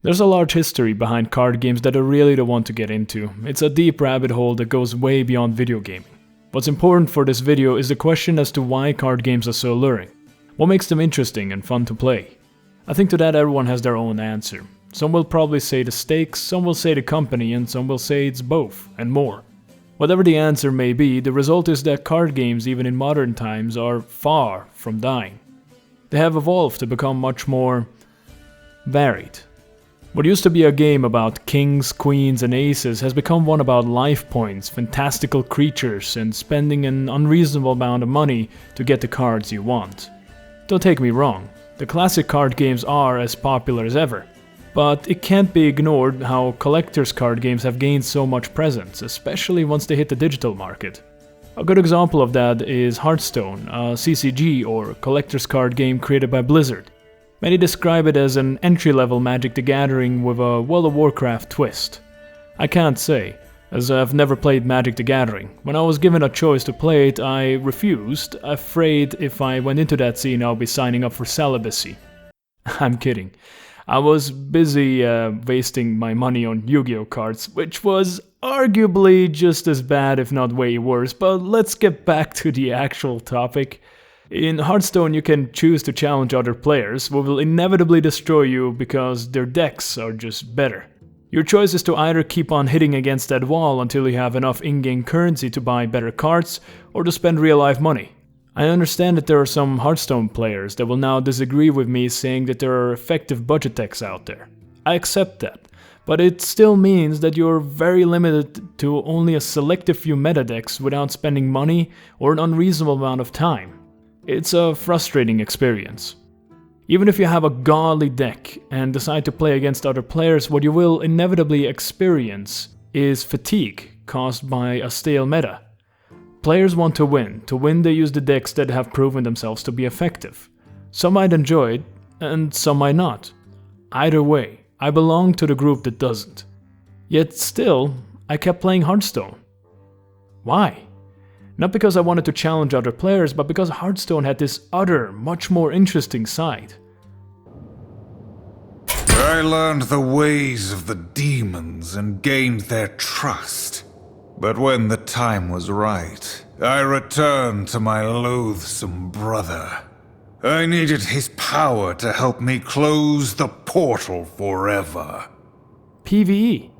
There's a large history behind card games that I really don't want to get into. It's a deep rabbit hole that goes way beyond video gaming. What's important for this video is the question as to why card games are so alluring. What makes them interesting and fun to play? I think to that everyone has their own answer. Some will probably say the stakes, some will say the company, and some will say it's both, and more. Whatever the answer may be, the result is that card games, even in modern times, are far from dying. They have evolved to become much more varied. What used to be a game about kings, queens, and aces has become one about life points, fantastical creatures, and spending an unreasonable amount of money to get the cards you want. Don't take me wrong, the classic card games are as popular as ever. But it can't be ignored how collector's card games have gained so much presence, especially once they hit the digital market. A good example of that is Hearthstone, a CCG or collector's card game created by Blizzard. Many describe it as an entry-level Magic the Gathering with a World of Warcraft twist. I can't say, as I've never played Magic the Gathering. When I was given a choice to play it, I refused, afraid if I went into that scene I'll be signing up for celibacy. I'm kidding. I was busy wasting my money on Yu-Gi-Oh cards, which was arguably just as bad if not way worse, but let's get back to the actual topic. In Hearthstone you can choose to challenge other players, who will inevitably destroy you because their decks are just better. Your choice is to either keep on hitting against that wall until you have enough in-game currency to buy better cards, or to spend real-life money. I understand that there are some Hearthstone players that will now disagree with me saying that there are effective budget decks out there. I accept that, but it still means that you're very limited to only a selective few meta decks without spending money or an unreasonable amount of time. It's a frustrating experience. Even if you have a godly deck and decide to play against other players, what you will inevitably experience is fatigue caused by a stale meta. Players want to win. To win they use the decks that have proven themselves to be effective. Some might enjoy it, and some might not. Either way, I belong to the group that doesn't. Yet still, I kept playing Hearthstone. Why? Not because I wanted to challenge other players, but because Hearthstone had this other, much more interesting side. I learned the ways of the demons and gained their trust. But when the time was right, I returned to my loathsome brother. I needed his power to help me close the portal forever. PvE.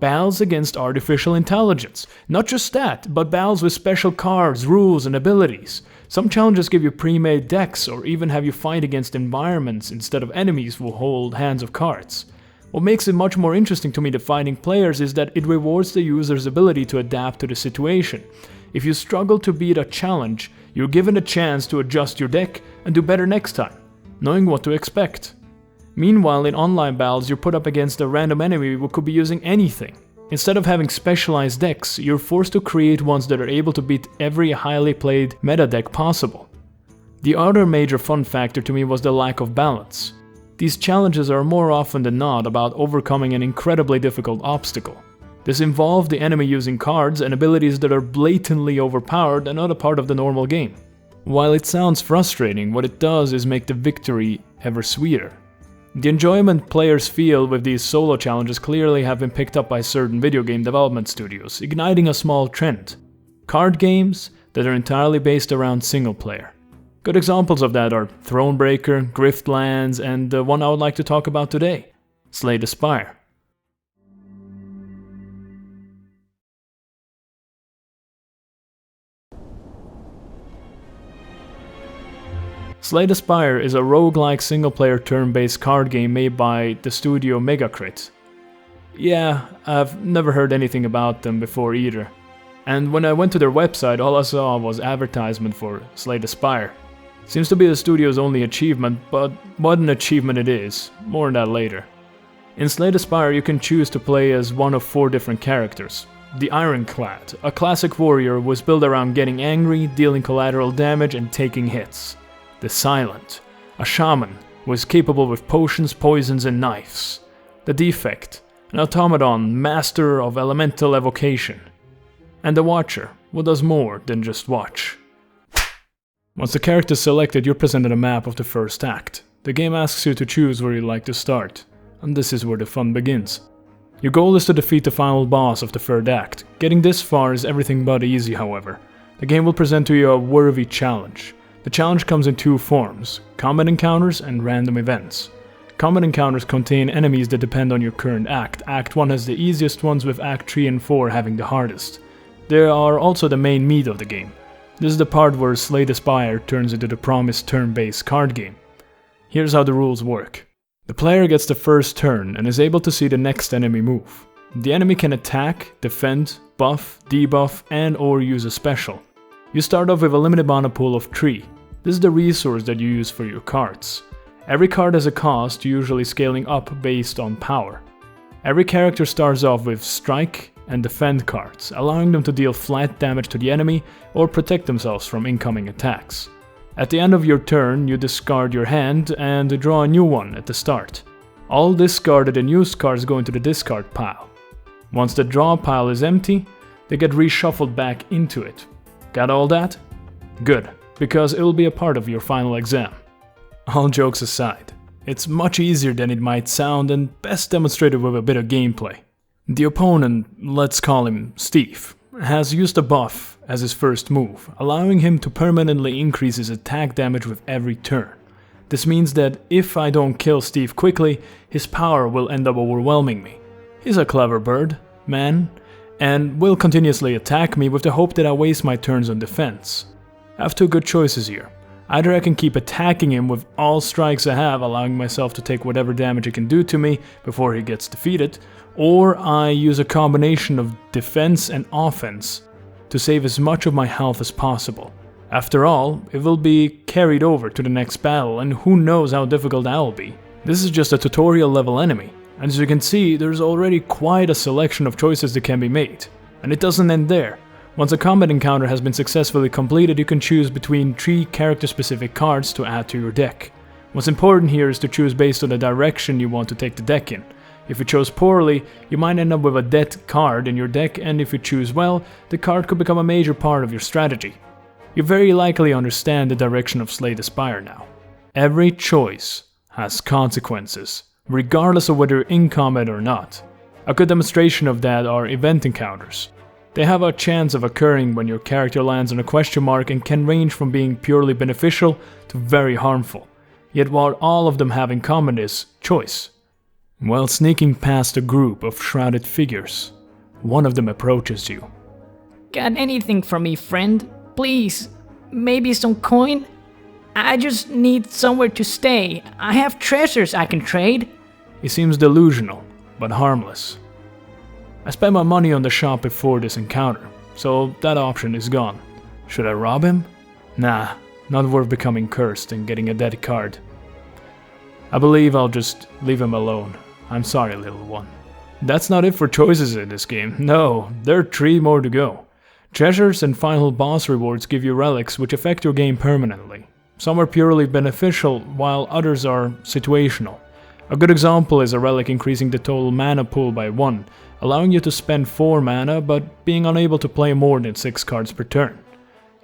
Battles against artificial intelligence. Not just that, but battles with special cards, rules, and abilities. Some challenges give you pre-made decks, or even have you fight against environments instead of enemies who hold hands of cards. What makes it much more interesting to me than fighting players is that it rewards the user's ability to adapt to the situation. If you struggle to beat a challenge, you're given a chance to adjust your deck and do better next time, knowing what to expect. Meanwhile, in online battles, you're put up against a random enemy who could be using anything. Instead of having specialized decks, you're forced to create ones that are able to beat every highly played meta deck possible. The other major fun factor to me was the lack of balance. These challenges are more often than not about overcoming an incredibly difficult obstacle. This involved the enemy using cards and abilities that are blatantly overpowered and not a part of the normal game. While it sounds frustrating, what it does is make the victory ever sweeter. The enjoyment players feel with these solo challenges clearly have been picked up by certain video game development studios, igniting a small trend. Card games that are entirely based around single player. Good examples of that are Thronebreaker, Griftlands, and the one I would like to talk about today, Slay the Spire. Slay the Spire is a roguelike single-player turn-based card game made by the studio Megacrit. Yeah, I've never heard anything about them before either. And when I went to their website, all I saw was advertisement for Slay the Spire. Seems to be the studio's only achievement, but what an achievement it is. More on that later. In Slay the Spire you can choose to play as one of 4 different characters. The Ironclad, a classic warrior who was built around getting angry, dealing collateral damage and taking hits. The Silent, a shaman who is capable with potions, poisons and knives. The Defect, an automaton master of elemental evocation. And the Watcher, who does more than just watch. Once the character is selected, you're presented a map of the first act. The game asks you to choose where you'd like to start. and this is where the fun begins. Your goal is to defeat the final boss of the third act. Getting this far is everything but easy, however. The game will present to you a worthy challenge. The challenge comes in two forms: combat encounters and random events. Combat encounters contain enemies that depend on your current act. Act 1 has the easiest ones, with Act 3 and 4 having the hardest. They are also the main meat of the game. This is the part where Slay the Spire turns into the promised turn-based card game. Here's how the rules work. The player gets the first turn and is able to see the next enemy move. The enemy can attack, defend, buff, debuff, and or use a special. You start off with a limited mana pool of 3. This is the resource that you use for your cards. Every card has a cost, usually scaling up based on power. Every character starts off with strike and defend cards, allowing them to deal flat damage to the enemy or protect themselves from incoming attacks. At the end of your turn, you discard your hand and draw a new one at the start. All discarded and used cards go into the discard pile. Once the draw pile is empty, they get reshuffled back into it. Got all that? Good, because it'll be a part of your final exam. All jokes aside, it's much easier than it might sound and best demonstrated with a bit of gameplay. The opponent, let's call him Steve, has used a buff as his first move, allowing him to permanently increase his attack damage with every turn. This means that if I don't kill Steve quickly, his power will end up overwhelming me. He's a clever bird, man, and will continuously attack me with the hope that I waste my turns on defense. I have two good choices here. Either I can keep attacking him with all strikes I have, allowing myself to take whatever damage he can do to me before he gets defeated, or I use a combination of defense and offense to save as much of my health as possible. After all, it will be carried over to the next battle, and who knows how difficult that will be. This is just a tutorial level enemy, and as you can see, there's already quite a selection of choices that can be made. And it doesn't end there. Once a combat encounter has been successfully completed, you can choose between 3 character-specific cards to add to your deck. What's important here is to choose based on the direction you want to take the deck in. If you chose poorly, you might end up with a dead card in your deck, and if you choose well, the card could become a major part of your strategy. You very likely understand the direction of Slay the Spire now. Every choice has consequences, regardless of whether you're in combat or not. A good demonstration of that are event encounters. They have a chance of occurring when your character lands on a question mark and can range from being purely beneficial to very harmful. Yet what all of them have in common is choice. While sneaking past a group of shrouded figures, one of them approaches you. Got anything for me, friend? Please, maybe some coin? I just need somewhere to stay. I have treasures I can trade. He seems delusional, but harmless. I spent my money on the shop before this encounter, so that option is gone. Should I rob him? Nah, not worth becoming cursed and getting a dead card. I believe I'll just leave him alone. I'm sorry, little one. That's not it for choices in this game. No, there are 3 more to go. Treasures and final boss rewards give you relics which affect your game permanently. Some are purely beneficial, while others are situational. A good example is a relic increasing the total mana pool by 1, allowing you to spend 4 mana but being unable to play more than 6 cards per turn.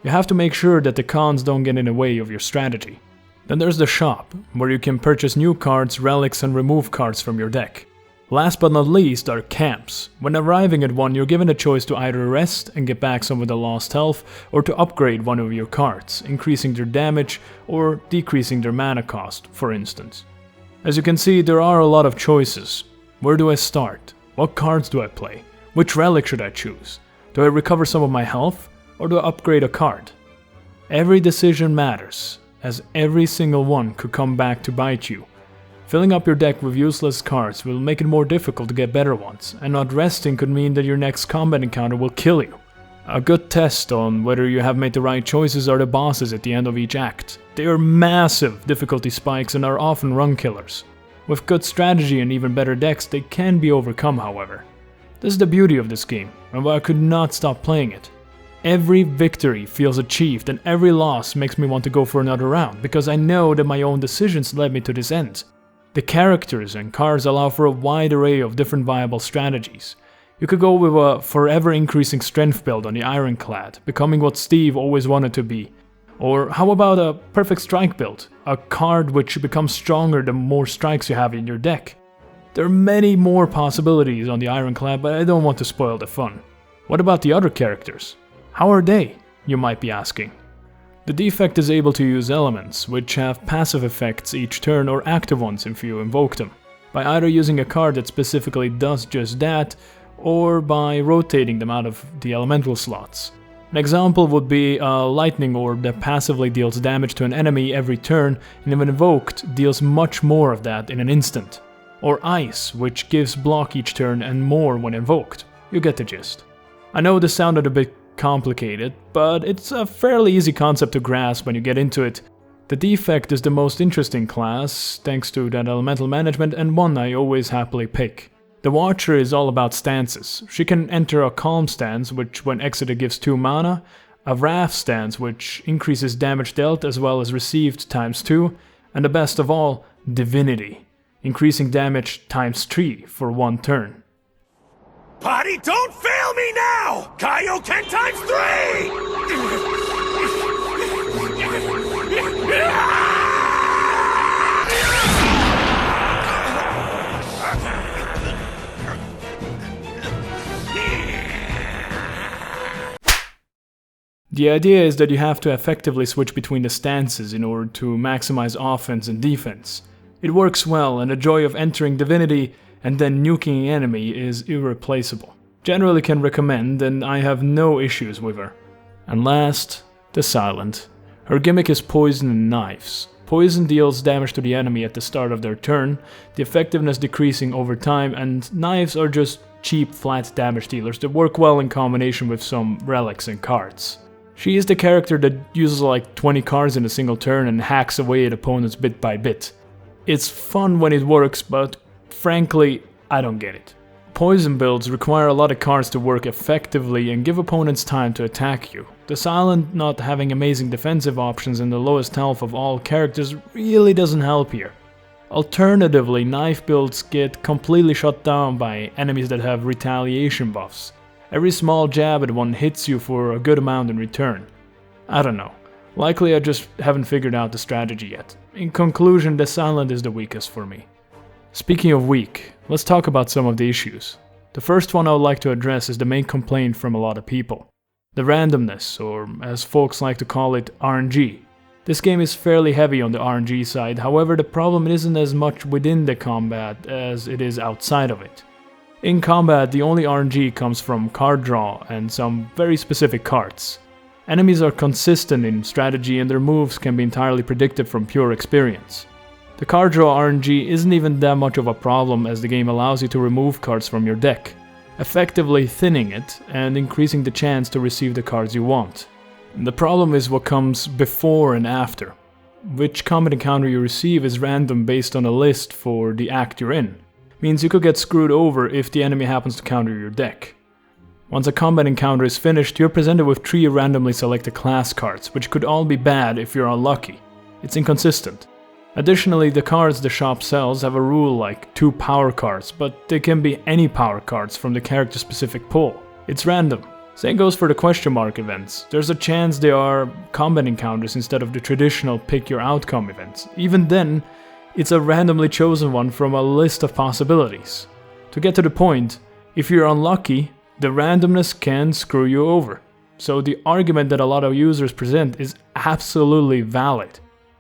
You have to make sure that the cons don't get in the way of your strategy. Then there's the shop, where you can purchase new cards, relics, and remove cards from your deck. Last but not least are camps. When arriving at one, you're given a choice to either rest and get back some of the lost health, or to upgrade one of your cards, increasing their damage or decreasing their mana cost, for instance. As you can see, there are a lot of choices. Where do I start? What cards do I play? Which relic should I choose? Do I recover some of my health, or do I upgrade a card? Every decision matters, as every single one could come back to bite you. Filling up your deck with useless cards will make it more difficult to get better ones, and not resting could mean that your next combat encounter will kill you. A good test on whether you have made the right choices are the bosses at the end of each act. They are massive difficulty spikes and are often run killers. With good strategy and even better decks, they can be overcome, however. This is the beauty of this game, and why I could not stop playing it. Every victory feels achieved, and every loss makes me want to go for another round, because I know that my own decisions led me to this end. The characters and cards allow for a wide array of different viable strategies. You could go with a forever increasing strength build on the Ironclad, becoming what Steve always wanted to be. Or how about a perfect strike build, a card which becomes stronger the more strikes you have in your deck. There are many more possibilities on the Ironclad, but I don't want to spoil the fun. What about the other characters? How are they, you might be asking? The defect is able to use elements, which have passive effects each turn or active ones if you invoke them, by either using a card that specifically does just that, or by rotating them out of the elemental slots. An example would be a lightning orb that passively deals damage to an enemy every turn, and when invoked, deals much more of that in an instant. Or ice, which gives block each turn and more when invoked. You get the gist. I know this sounded a bit complicated, but it's a fairly easy concept to grasp when you get into it. The defect is the most interesting class, thanks to that elemental management, and one I always happily pick. The Watcher is all about stances. She can enter a Calm stance, which when exited gives 2 mana, a Wrath stance, which increases damage dealt as well as received times 2, and the best of all, Divinity, increasing damage times 3 for 1 turn. Potty, don't fail me now! Kaioken times 3! The idea is that you have to effectively switch between the stances in order to maximize offense and defense. It works well, and the joy of entering Divinity and then nuking an enemy is irreplaceable. Generally can recommend, and I have no issues with her. And last, the Silent. Her gimmick is Poison and Knives. Poison deals damage to the enemy at the start of their turn, the effectiveness decreasing over time, and Knives are just cheap flat damage dealers that work well in combination with some relics and cards. She is the character that uses like 20 cards in a single turn and hacks away at opponents bit by bit. It's fun when it works, but frankly, I don't get it. Poison builds require a lot of cards to work effectively and give opponents time to attack you. The Silent not having amazing defensive options and the lowest health of all characters really doesn't help here. Alternatively, knife builds get completely shut down by enemies that have retaliation buffs. Every small jab at one hits you for a good amount in return. I don't know. Likely I just haven't figured out the strategy yet. In conclusion, the Silent is the weakest for me. Speaking of weak, let's talk about some of the issues. The first one I would like to address is the main complaint from a lot of people. The randomness, or as folks like to call it, RNG. This game is fairly heavy on the RNG side, however the problem isn't as much within the combat as it is outside of it. In combat, the only RNG comes from card draw and some very specific cards. Enemies are consistent in strategy and their moves can be entirely predicted from pure experience. The card draw RNG isn't even that much of a problem as the game allows you to remove cards from your deck, effectively thinning it and increasing the chance to receive the cards you want. The problem is what comes before and after. Which combat encounter you receive is random based on a list for the act you're in. Means you could get screwed over if the enemy happens to counter your deck. Once a combat encounter is finished, you're presented with 3 randomly selected class cards, which could all be bad if you're unlucky. It's inconsistent. Additionally, the cards the shop sells have a rule like 2 power cards, but they can be any power cards from the character-specific pool. It's random. Same goes for the question mark events. There's a chance they are combat encounters instead of the traditional pick your outcome events. Even then, it's a randomly chosen one from a list of possibilities. To get to the point, if you're unlucky, the randomness can screw you over. So the argument that a lot of users present is absolutely valid.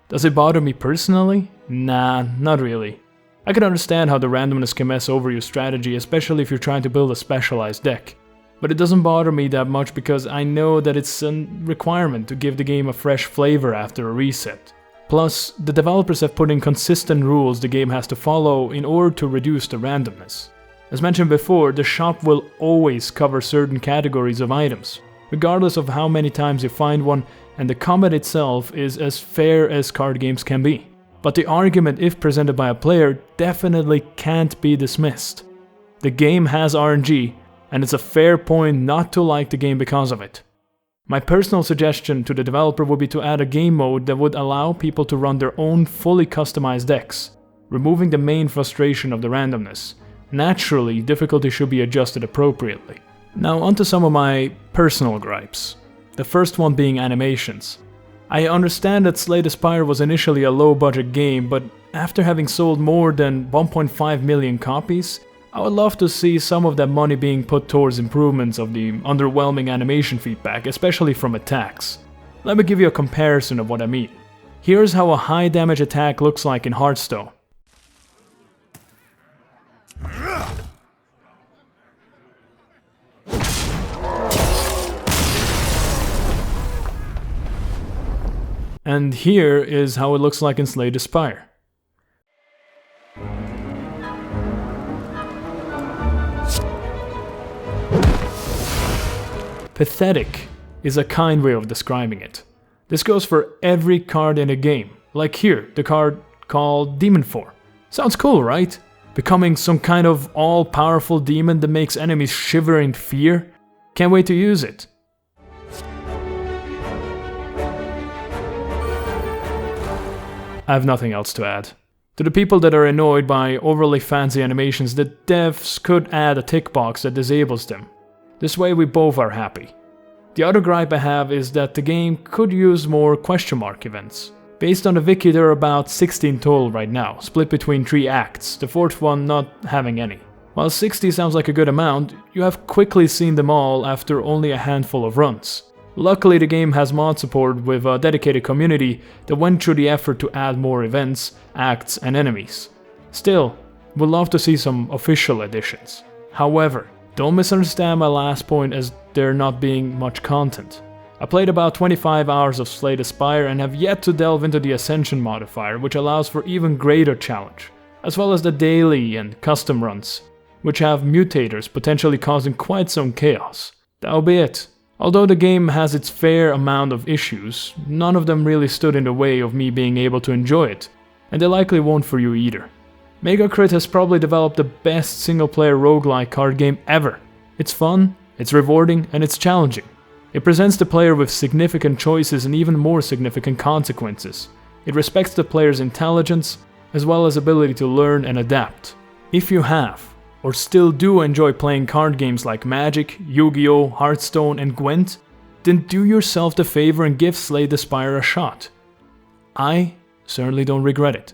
Does it bother me personally? Nah, not really. I can understand how the randomness can mess over your strategy, especially if you're trying to build a specialized deck. But it doesn't bother me that much because I know that it's a requirement to give the game a fresh flavor after a reset. Plus, the developers have put in consistent rules the game has to follow in order to reduce the randomness. As mentioned before, the shop will always cover certain categories of items, regardless of how many times you find one, and the combat itself is as fair as card games can be. But the argument, if presented by a player, definitely can't be dismissed. The game has RNG, and it's a fair point not to like the game because of it. My personal suggestion to the developer would be to add a game mode that would allow people to run their own fully customized decks, removing the main frustration of the randomness. Naturally, difficulty should be adjusted appropriately. Now onto some of my personal gripes. The first one being animations. I understand that Spire was initially a low-budget game, but After having sold more than 1.5 million copies, I would love to see some of that money being put towards improvements of the underwhelming animation feedback, especially from attacks. Let me give you a comparison of what I mean. Here's how a high damage attack looks like in Hearthstone. And here is how it looks like in Slay the Spire. Pathetic is a kind way of describing it. This goes for every card in a game. Like here, the card called Demon 4. Sounds cool, right? Becoming some kind of all-powerful demon that makes enemies shiver in fear. Can't wait to use it. I have nothing else to add. To the people that are annoyed by overly fancy animations, the devs could add a tick box that disables them. This way we both are happy. The other gripe I have is that the game could use more question mark events. Based on the wiki, there are about 16 total right now, split between 3 acts, the 4th one not having any. While 60 sounds like a good amount, you have quickly seen them all after only a handful of runs. Luckily, the game has mod support with a dedicated community that went through the effort to add more events, acts, and enemies. Still, we'd love to see some official additions. However, don't misunderstand my last point as there not being much content. I played about 25 hours of Slay the Spire and have yet to delve into the Ascension modifier, which allows for even greater challenge, as well as the daily and custom runs, which have mutators potentially causing quite some chaos. That'll be it. Although the game has its fair amount of issues, none of them really stood in the way of me being able to enjoy it, and they likely won't for you either. Megacrit has probably developed the best single-player roguelike card game ever. It's fun, it's rewarding, and it's challenging. It presents the player with significant choices and even more significant consequences. It respects the player's intelligence, as well as ability to learn and adapt. If you have, or still do enjoy playing card games like Magic, Yu-Gi-Oh!, Hearthstone, and Gwent, then do yourself the favor and give Slay the Spire a shot. I certainly don't regret it.